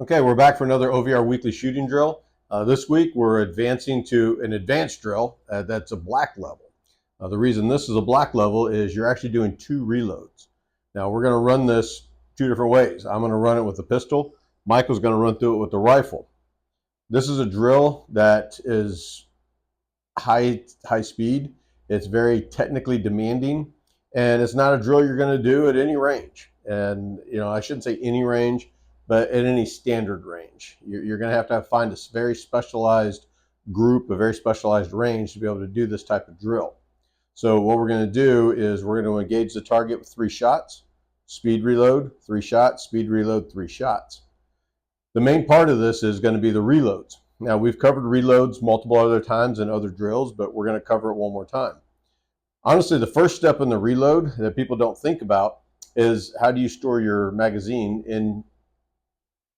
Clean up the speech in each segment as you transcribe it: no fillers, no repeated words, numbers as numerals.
Okay, we're back for another OVR weekly shooting drill. This week we're advancing to an advanced drill that's a black level. The reason this is a black level is you're actually doing 2 reloads. Now we're going to run this 2 different ways. I'm going to run it with a pistol. Michael's going to run through it with the rifle. This is a drill that is high speed. It's very technically demanding, and it's not a drill you're going to do at any range. And I shouldn't say any range, but at any standard range. You're going to have find a very specialized group, a very specialized range to be able to do this type of drill. So what we're going to do is we're going to engage the target with 3 shots, speed reload, 3 shots, speed reload, 3 shots. The main part of this is going to be the reloads. Now, we've covered reloads multiple other times in other drills, but we're going to cover it one more time. Honestly, the first step in the reload that people don't think about is how do you store your magazine in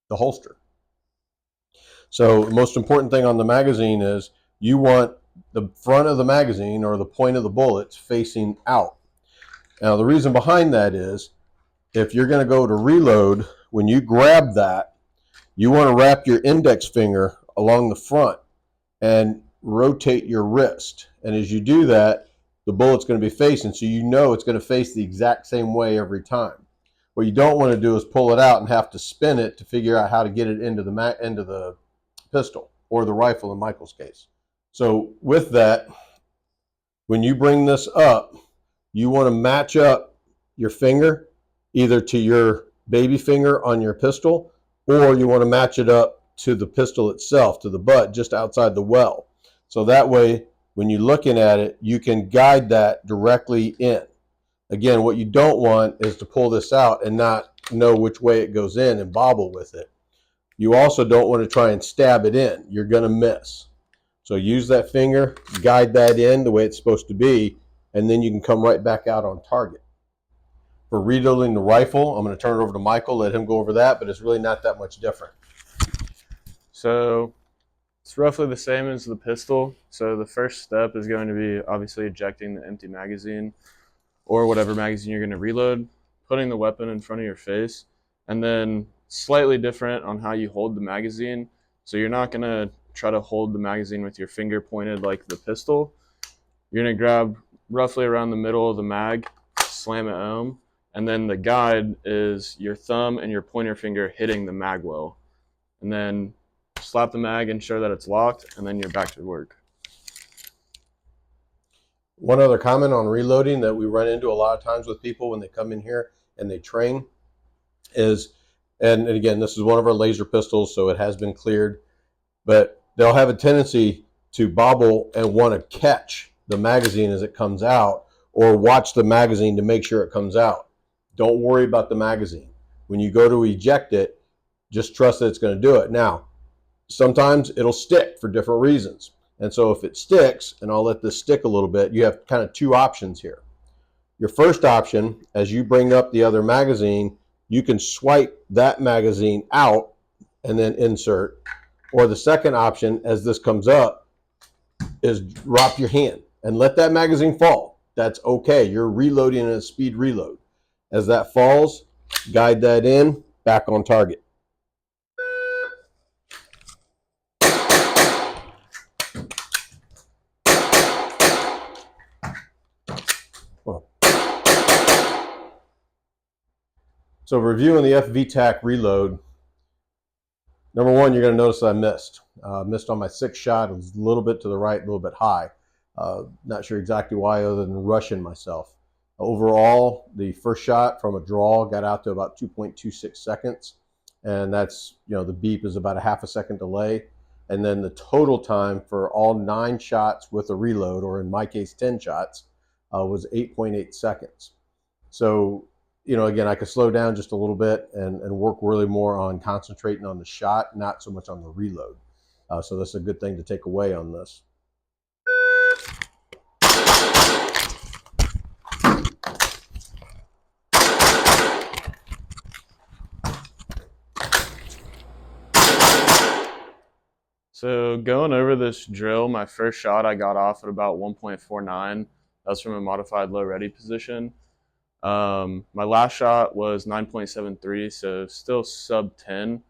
the holster. So the most important thing on the magazine is you want the front of the magazine or the point of the bullets facing out. Now the reason behind that is if you're going to go to reload, when you grab that, you want to wrap your index finger along the front and rotate your wrist. And as you do that, the bullet's going to be facing, so you know it's going to face the exact same way every time. What you don't want to do is pull it out and have to spin it to figure out how to get it into the pistol or the rifle in Michael's case. So with that, when you bring this up, you want to match up your finger either to your baby finger on your pistol, or you want to match it up to the pistol itself, to the butt just outside the well. So that way, when you're looking at it, you can guide that directly in. Again, what you don't want is to pull this out and not know which way it goes in and bobble with it. You also don't want to try and stab it in. You're going to miss. So use that finger, guide that in the way it's supposed to be, and then you can come right back out on target. For reloading the rifle, I'm going to turn it over to Michael, let him go over that, but it's really not that much different. So it's roughly the same as the pistol. So the first step is going to be obviously ejecting the empty magazine or whatever magazine you're going to reload, putting the weapon in front of your face, and then slightly different on how you hold the magazine. So you're not going to try to hold the magazine with your finger pointed like the pistol. You're going to grab roughly around the middle of the mag, slam it home, and then the guide is your thumb and your pointer finger hitting the mag well. And then slap the mag, ensure that it's locked, and then you're back to work. One other comment on reloading that we run into a lot of times with people when they come in here and they train is, and again, this is one of our laser pistols, so it has been cleared, but they'll have a tendency to bobble and want to catch the magazine as it comes out or watch the magazine to make sure it comes out. Don't worry about the magazine. When you go to eject it, just trust that it's going to do it. Now, sometimes it'll stick for different reasons. And so if it sticks, and I'll let this stick a little bit, you have kind of 2 options here. Your first option, as you bring up the other magazine, you can swipe that magazine out and then insert. Or the second option, as this comes up, is drop your hand and let that magazine fall. That's okay. You're reloading in a speed reload. As that falls, guide that in, back on target. So reviewing the Fvtac Reload, number one, you're going to notice I missed. Missed on my 6th shot. It was a little bit to the right, a little bit high. Not sure exactly why other than rushing myself. Overall, the first shot from a draw got out to about 2.26 seconds. And that's, the beep is about a half a second delay. And then the total time for all 9 shots with a reload, or in my case, 10 shots, was 8.8 seconds. So, again, I could slow down just a little bit and work really more on concentrating on the shot, not so much on the reload. So that's a good thing to take away on this. So going over this drill, my first shot I got off at about 1.49. That's from a modified low ready position. My last shot was 9.73, so still sub 10.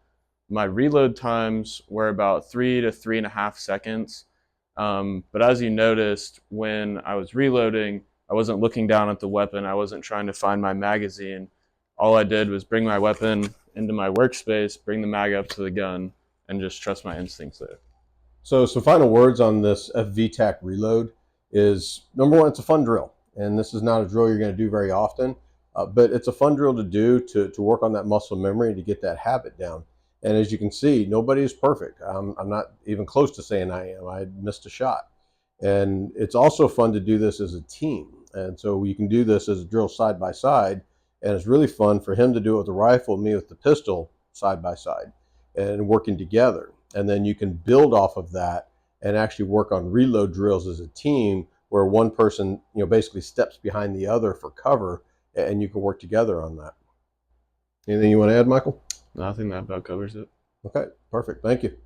My reload times were about 3 to 3.5 seconds. But as you noticed, when I was reloading, I wasn't looking down at the weapon. I wasn't trying to find my magazine. All I did was bring my weapon into my workspace, bring the mag up to the gun, and just trust my instincts there. So some final words on this VTAC reload is, number one, it's a fun drill. And this is not a drill you're going to do very often, but it's a fun drill to do to work on that muscle memory and to get that habit down. And as you can see, nobody is perfect. I'm not even close to saying I am. I missed a shot. And it's also fun to do this as a team. And so you can do this as a drill side by side. And it's really fun for him to do it with the rifle, me with the pistol side by side, and working together. And then you can build off of that and actually work on reload drills as a team where one person, basically steps behind the other for cover, and you can work together on that. Anything you want to add, Michael? I think that about covers it. Okay, perfect. Thank you.